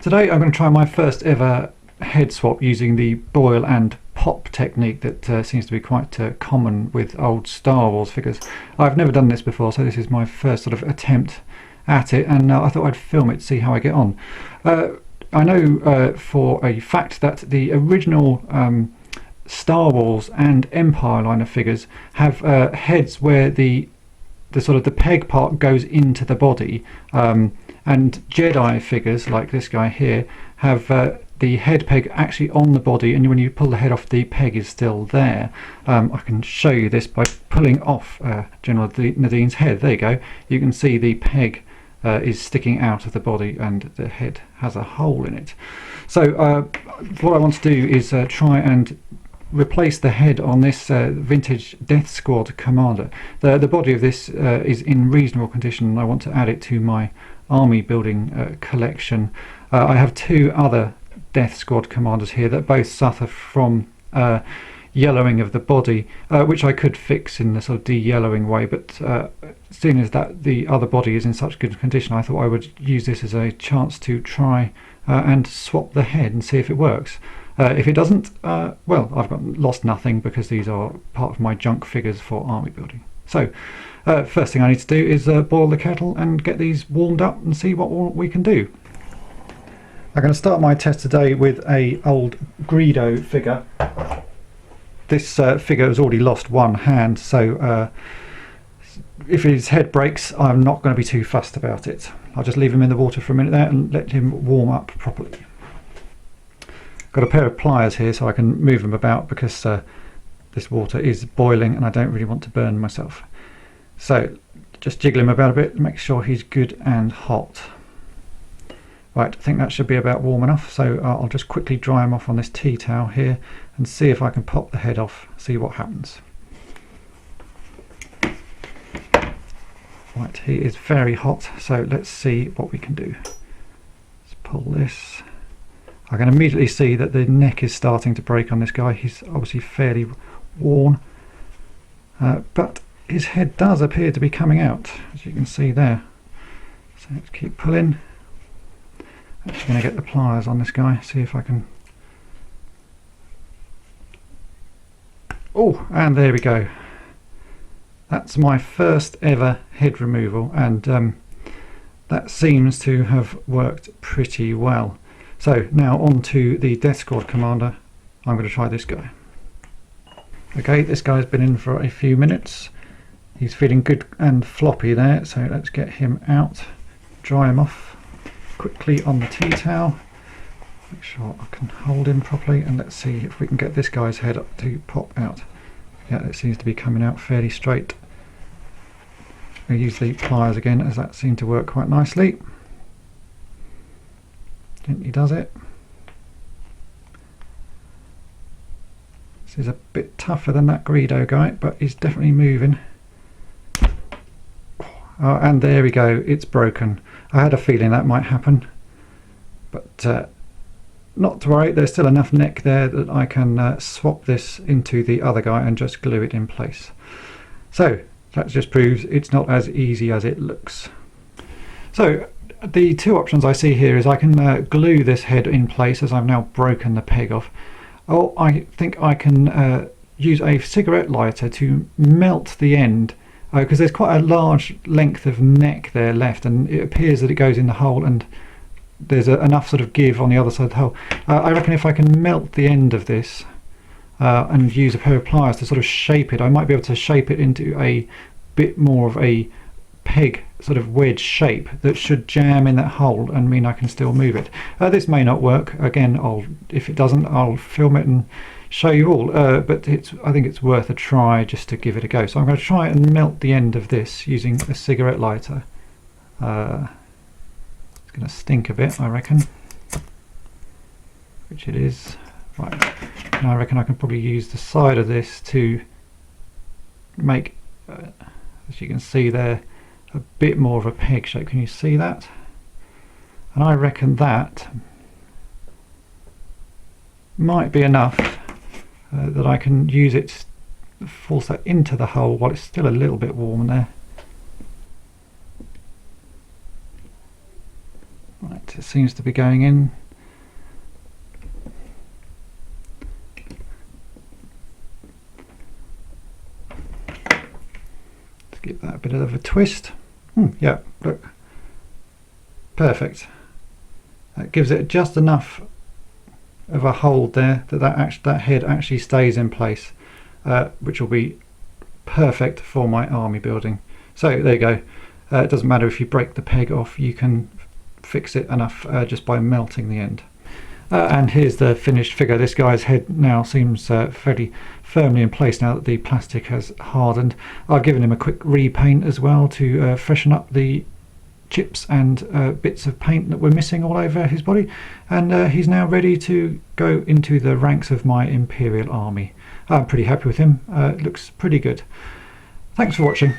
Today I'm going to try my first ever head swap using the boil and pop technique that seems to be quite common with old Star Wars figures. I've never done this before, so this is my first sort of attempt at it, and I thought I'd film it to see how I get on. I know for a fact that the original Star Wars and Empire line of figures have heads where the sort of the peg part goes into the body, and Jedi figures like this guy here have the head peg actually on the body, and when you pull the head off, the peg is still there. I can show you this by pulling off General Nadine's head. There you go. You can see the peg is sticking out of the body and the head has a hole in it. So what I want to do is try and replace the head on this vintage Death Squad commander. The body of this is in reasonable condition, and I want to add it to my army building collection. I have two other Death Squad commanders here that both suffer from yellowing of the body, which I could fix in the sort of de-yellowing way, but seeing as that the other body is in such good condition, I thought I would use this as a chance to try and swap the head and see if it works. If it doesn't, well, I've lost nothing, because these are part of my junk figures for army building. So first thing I need to do is boil the kettle and get these warmed up and see what we can do. I'm going to start my test today with a old Greedo figure. This figure has already lost one hand, so if his head breaks, I'm not going to be too fussed about it. I'll just leave him in the water for a minute there and let him warm up properly. Got a pair of pliers here so I can move them about, because this water is boiling and I don't really want to burn myself. So just jiggle him about a bit, make sure he's good and hot. Right, I think that should be about warm enough, so I'll just quickly dry him off on this tea towel here and see if I can pop the head off, see what happens. Right, he is very hot, so let's see what we can do. Let's pull this. I can immediately see that the neck is starting to break on this guy. He's obviously fairly worn, but his head does appear to be coming out, as you can see there. So let's keep pulling. Actually going to get the pliers on this guy, see if I can... Oh, and there we go. That's my first ever head removal, and that seems to have worked pretty well. So now on to the Death Squad commander. I'm going to try this guy. Okay, this guy's been in for a few minutes. He's feeling good and floppy there, so let's get him out, dry him off quickly on the tea towel. Make sure I can hold him properly, and let's see if we can get this guy's head up to pop out. Yeah, it seems to be coming out fairly straight. I'll use the pliers again, as that seemed to work quite nicely. Gently does it. This is a bit tougher than that Greedo guy, but he's definitely moving. Oh, and there we go, it's broken. I had a feeling that might happen, but not to worry, there's still enough neck there that I can swap this into the other guy and just glue it in place. So that just proves it's not as easy as it looks. So the two options I see here is I can glue this head in place, as I've now broken the peg off, or I think I can use a cigarette lighter to melt the end, because there's quite a large length of neck there left, and it appears that it goes in the hole, and there's enough sort of give on the other side of the hole. I reckon if I can melt the end of this and use a pair of pliers to sort of shape it, I might be able to shape it into a bit more of a peg sort of wedge shape that should jam in that hole and mean I can still move it. This may not work. Again, if it doesn't, I'll film it and show you all, but I think it's worth a try just to give it a go. So I'm going to try and melt the end of this using a cigarette lighter. It's going to stink a bit, I reckon, which it is. Right, and I reckon I can probably use the side of this to make, as you can see there, a bit more of a peg shape. Can you see that? And I reckon that might be enough that I can use it, force that into the hole while it's still a little bit warm there. It seems to be going in. Let's give that a bit of a twist. Yeah, look, perfect. That gives it just enough of a hold there that head actually stays in place, which will be perfect for my army building. So there you go. It doesn't matter if you break the peg off, you can fix it enough just by melting the end. And here's the finished figure. This guy's head now seems fairly firmly in place now that the plastic has hardened. I've given him a quick repaint as well to freshen up the chips and bits of paint that were missing all over his body, and he's now ready to go into the ranks of my Imperial army. I'm pretty happy with him. It looks pretty good. Thanks for watching.